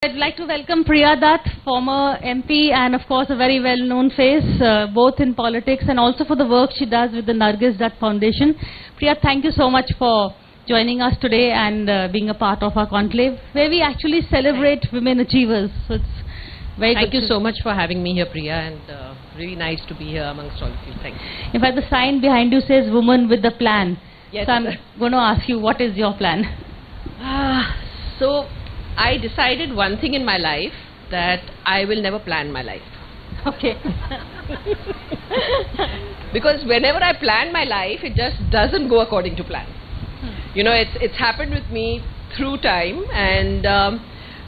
I'd like to welcome Priya Dutt, former MP and of course a very well-known face, both in politics and also for the work she does with the Nargis Dutt Foundation. Priya, thank you so much for joining us today and being a part of our conclave, where we actually celebrate women achievers. So it's very Thank you so much for having me here, Priya, and really nice to be here amongst all of you. Thank you. In fact, the sign behind you says "Woman with a Plan." Yes. So I'm going to ask you, what is your plan? So I decided one thing in my life, that I will never plan my life. Okay. Because whenever I plan my life, it just doesn't go according to plan. You know, it's happened with me through time, and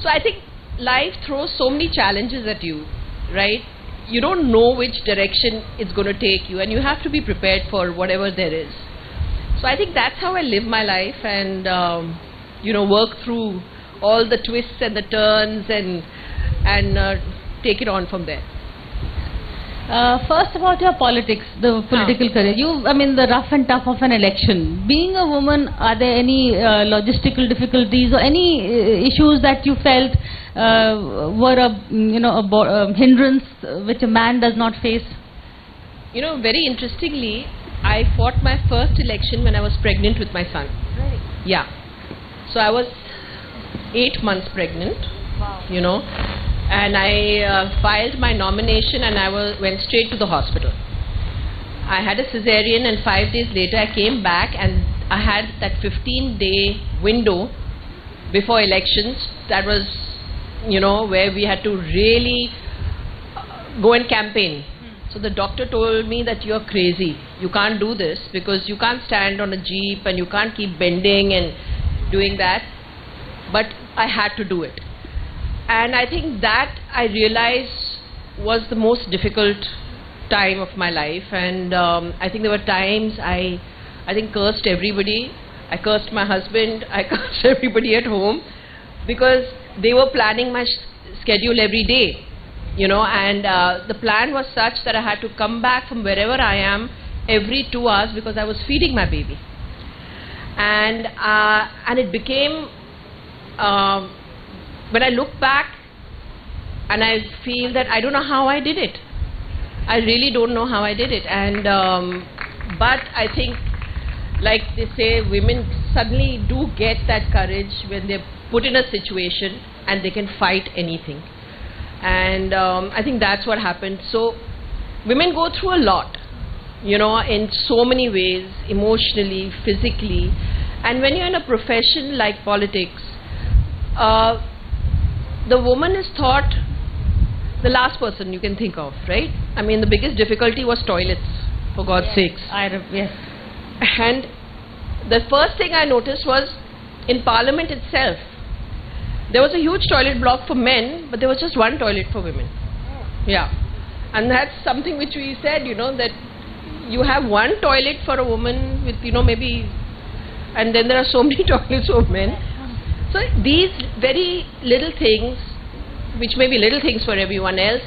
so I think life throws so many challenges at you, right? You don't know which direction it's going to take you, and you have to be prepared for whatever there is. So I think that's how I live my life, and you know, work through all the twists and the turns, and take it on from there. First, about your politics, the political career. I mean, the rough and tough of an election. Being a woman, are there any logistical difficulties or any issues that you felt were a hindrance which a man does not face? You know, very interestingly, I fought my first election when I was pregnant with my son. Really? Yeah. So I was 8 months pregnant. Wow. You know, and I filed my nomination, and I went straight to the hospital. I had a cesarean, and 5 days later I came back, and I had that 15-day window before elections. That was, you know, where we had to really go and campaign. So the doctor told me that you're crazy. You can't do this because you can't stand on a jeep and you can't keep bending and doing that. But I had to do it. And I think that I realized was the most difficult time of my life. And I think there were times I think cursed everybody. I cursed my husband. I cursed everybody at home because they were planning my schedule every day. You know, and the plan was such that I had to come back from wherever I am every 2 hours because I was feeding my baby. And it became, when I look back and I feel that I don't know how I did it. I really don't know how I did it. And but I think, like they say, women suddenly do get that courage when they're put in a situation and they can fight anything. And I think that's what happened. So women go through a lot, you know, in so many ways, emotionally, physically. And when you're in a profession like politics, the woman is thought the last person you can think of, right? I mean, the biggest difficulty was toilets, for God's sakes. Yes. And the first thing I noticed was in Parliament itself, there was a huge toilet block for men, but there was just one toilet for women. Yeah. And that's something which we said, you know, that you have one toilet for a woman with, you know, maybe, and then there are so many toilets for men. So these very little things, which may be little things for everyone else,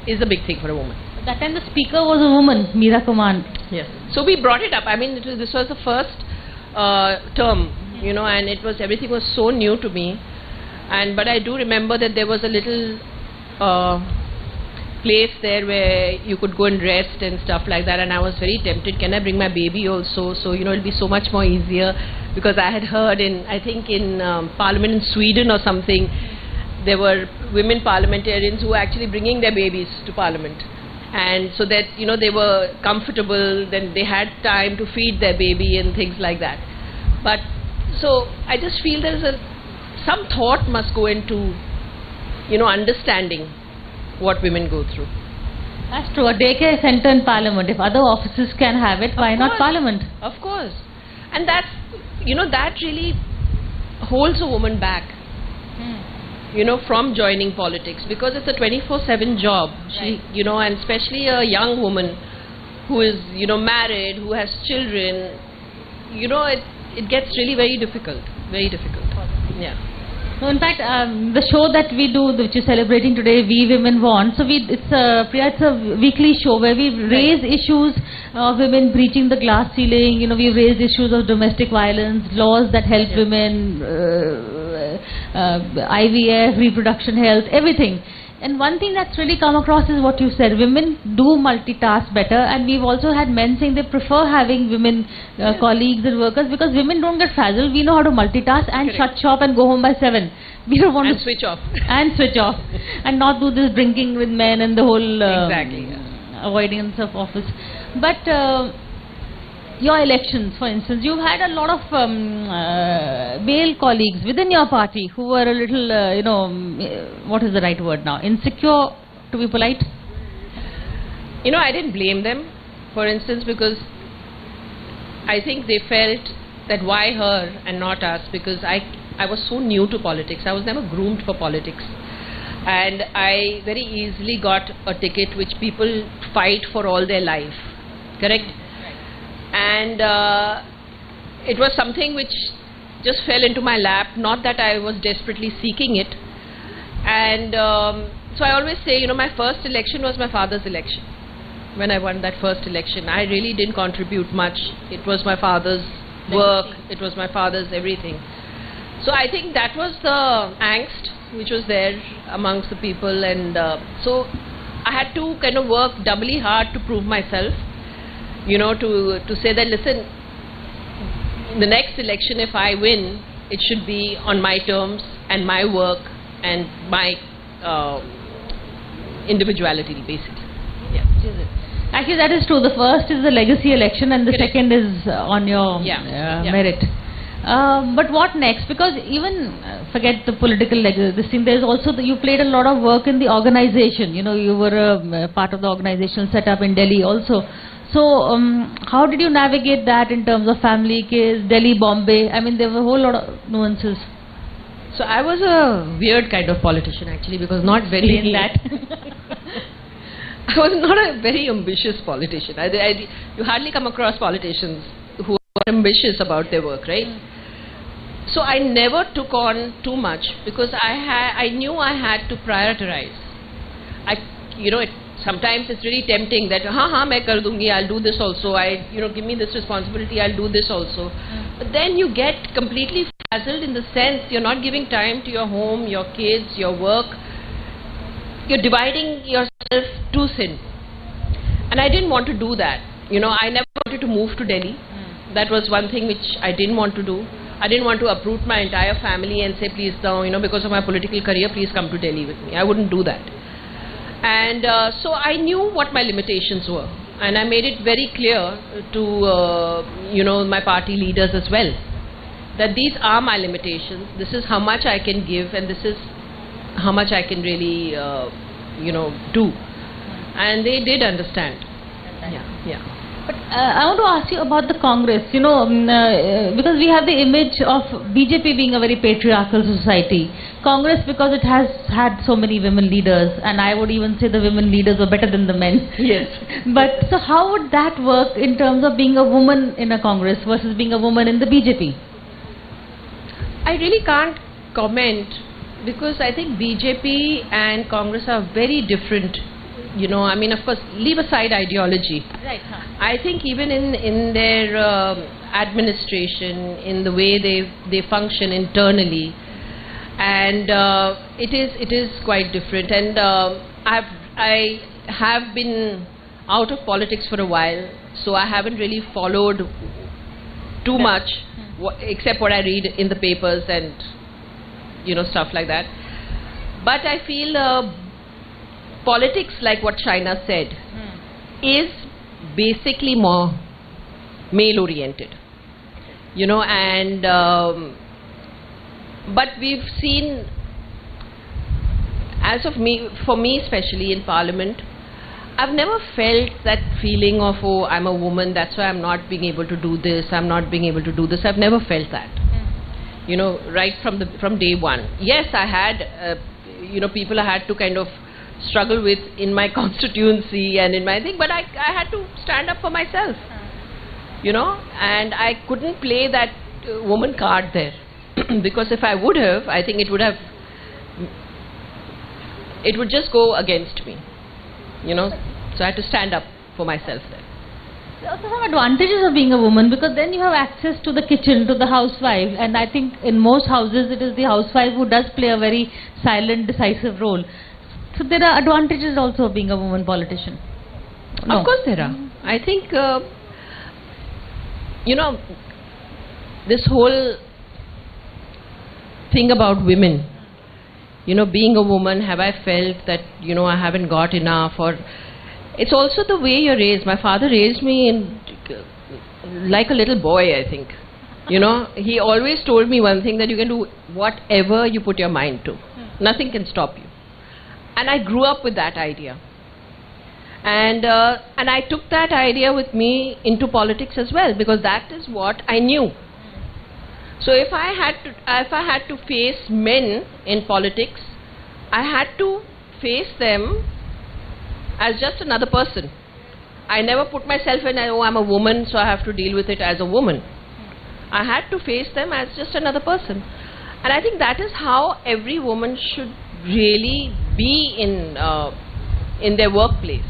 is a big thing for a woman. That time the speaker was a woman, Meera Kumar. Yes. So we brought it up. I mean, this was the first term, you know, and it was, everything was so new to me. But I do remember that there was a little place there where you could go and rest and stuff like that, and I was very tempted, can I bring my baby also? So, you know, it'll be so much more easier, because I had heard I think in Parliament in Sweden or something, there were women parliamentarians who were actually bringing their babies to Parliament. And so that, you know, they were comfortable, then they had time to feed their baby and things like that. But, so I just feel some thought must go into, you know, understanding what women go through. That's true. A daycare center in Parliament. If other offices can have it, why not Parliament? Of course. And that's, you know, that really holds a woman back, you know, from joining politics, because it's a 24/7 job. Right. You know, and especially a young woman who is, you know, married, who has children, you know, it gets really very difficult. Very difficult. Yeah. So in fact, the show that we do, which is celebrating today, We Women Want. So it's a weekly show where we raise issues of women breaching the glass ceiling. You know, we've raised issues of domestic violence, laws that help women, IVF, reproduction health, everything. And one thing that's really come across is what you said, women do multitask better, and we've also had men saying they prefer having women colleagues and workers because women don't get frazzled. We know how to multitask and shut shop and go home by 7. We don't want to switch off. And switch off. And not do this drinking with men and the whole avoidance of office. But your elections, for instance, you've had a lot of male colleagues within your party who were a little, what is the right word now? Insecure, to be polite? I didn't blame them, for instance, because I think they felt that why her and not us, because I was so new to politics. I was never groomed for politics. And I very easily got a ticket which people fight for all their life. Correct? And it was something which just fell into my lap, not that I was desperately seeking it. And so I always say, my first election was my father's election. When I won that first election, I really didn't contribute much. It was my father's work, it was my father's everything. So I think that was the angst which was there amongst the people, and so I had to kind of work doubly hard to prove myself. To say that, listen, the next election, if I win, it should be on my terms and my work and my individuality, basically. Yeah. Actually, that is true. The first is the legacy election, and the second is on your merit. But what next? Because even forget the political this thing. There's also you played a lot of work in the organization. You were a part of the organizational setup in Delhi also. So how did you navigate that in terms of family case, Delhi, Bombay? I mean, there were a whole lot of nuances. So I was a weird kind of politician, actually, because not very in that. I was not a very ambitious politician. You hardly come across politicians who are ambitious about their work, right? So I never took on too much because I knew I had to prioritize. Sometimes it's really tempting that main kar dungi, I'll do this also. Give me this responsibility, I'll do this also. But then you get completely frazzled in the sense you're not giving time to your home, your kids, your work. You're dividing yourself too thin. And I didn't want to do that. I never wanted to move to Delhi. That was one thing which I didn't want to do. I didn't want to uproot my entire family and say, please now, because of my political career, please come to Delhi with me. I wouldn't do that. And so I knew what my limitations were. And I made it very clear to, my party leaders as well, that these are my limitations. This is how much I can give, and this is how much I can really, do. And they did understand. Yeah. But I want to ask you about the Congress, because we have the image of BJP being a very patriarchal society. Congress, because it has had so many women leaders, and I would even say the women leaders were better than the men. Yes. But so how would that work in terms of being a woman in a Congress versus being a woman in the BJP? I really can't comment because I think BJP and Congress are very different. Of course, leave aside ideology. Right. I think even in their administration, in the way they function internally, and it is quite different. And I have been out of politics for a while, so I haven't really followed too much, except what I read in the papers and stuff like that. But I feel politics, like what China said, is basically more male-oriented, and but we've seen, for me especially in Parliament, I've never felt that feeling of, oh, I'm a woman, that's why I'm not being able to do this, I'm not being able to do this. I've never felt that, right from day one. Yes, I had, people I had to kind of struggle with in my constituency and in my thing, but I had to stand up for myself, and I couldn't play that woman card there because if I would have, I think it would just go against me, so I had to stand up for myself there. There are also some advantages of being a woman, because then you have access to the kitchen, to the housewife, and I think in most houses it is the housewife who does play a very silent, decisive role. So there are advantages also of being a woman politician. No. Of course there are. I think, you know, this whole thing about women, you know, being a woman, have I felt that, you know, I haven't got enough, or it's also the way you're raised. My father raised me like a little boy, I think. You know, he always told me one thing, that you can do whatever you put your mind to. Nothing can stop you. And I grew up with that idea. And I took that idea with me into politics as well, because that is what I knew. So if I had to face men in politics, I had to face them as just another person. I never put myself in, oh, I'm a woman, so I have to deal with it as a woman. I had to face them as just another person. And I think that is how every woman should really be in their workplace.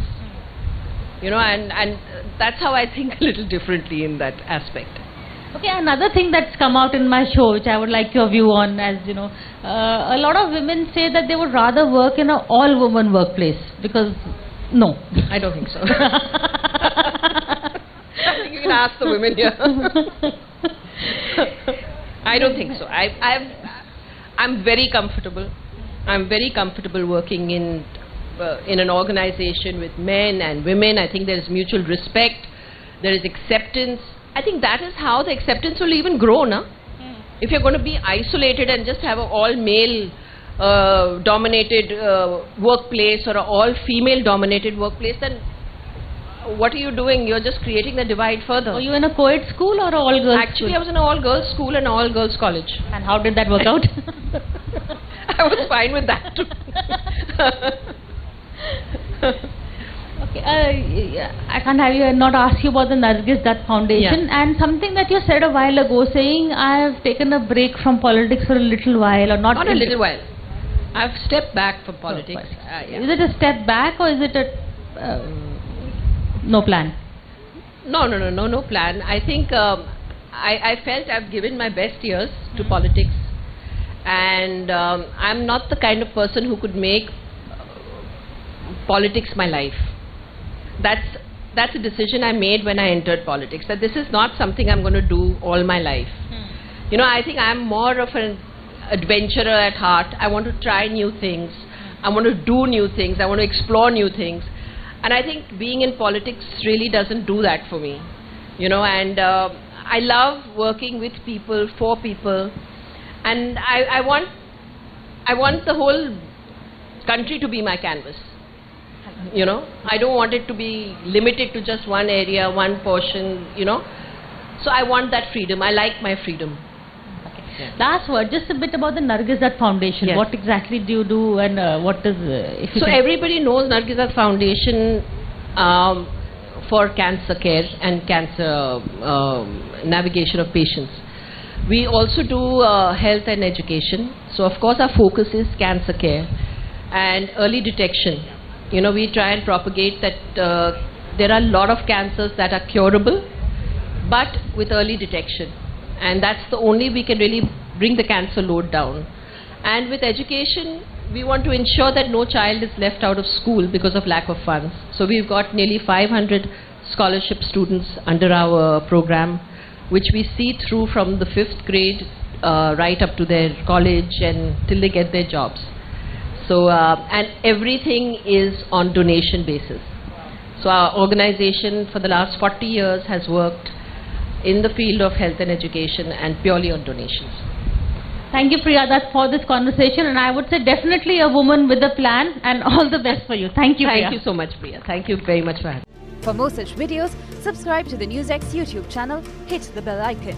You know, and that's how I think a little differently in that aspect. Okay, another thing that's come out in my show, which I would like your view on, as you know, a lot of women say that they would rather work in an all-woman workplace, because no. I don't think so. I think you can ask the women here. I don't think so. I'm very comfortable. I'm very comfortable working in an organization with men and women. I think there is mutual respect. There is acceptance. I think that is how the acceptance will even grow, na? If you're going to be isolated and just have an all-male dominated workplace, or an all-female dominated workplace, then what are you doing? You're just creating the divide further. Were you in a co-ed school or an all-girls school? Actually, I was in an all-girls school and all-girls college. And how did that work out? I was fine with that too. Okay, I can't have you not ask you about the Nargis Dutt Foundation, and something that you said a while ago, saying I have taken a break from politics for a little while, or not a little while. I've stepped back from politics. Is it a step back, or is it a no plan? No plan. I think I felt I've given my best years to politics, and I'm not the kind of person who could make politics my life. That's a decision I made when I entered politics, that this is not something I'm going to do all my life. You know, I think I'm more of an adventurer at heart. I want to try new things. I want to do new things. I want to explore new things. And I think being in politics really doesn't do that for me. You know, and I love working with people, for people. And I want the whole country to be my canvas. You know, I don't want it to be limited to just one area, one portion, you know. So I want that freedom. I like my freedom. Okay. Yeah. Last word, just a bit about the Nargis Dutt Foundation. Yes. What exactly do you do, and what is... so everybody knows Nargis Dutt Foundation for cancer care and cancer navigation of patients. We also do health and education. So of course our focus is cancer care and early detection. You know, we try and propagate that there are a lot of cancers that are curable, but with early detection. And that's the only way we can really bring the cancer load down. And with education, we want to ensure that no child is left out of school because of lack of funds. So we've got nearly 500 scholarship students under our program, which we see through from the 5th grade right up to their college and till they get their jobs. So, and everything is on donation basis. So our organization for the last 40 years has worked in the field of health and education and purely on donations. Thank you, Priya Dutt, for this conversation, and I would say definitely a woman with a plan, and all the best for you. Thank you, Priya. Thank you so much, Priya. Thank you very much for having me. For more such videos, subscribe to the NewsX YouTube channel, hit the bell icon.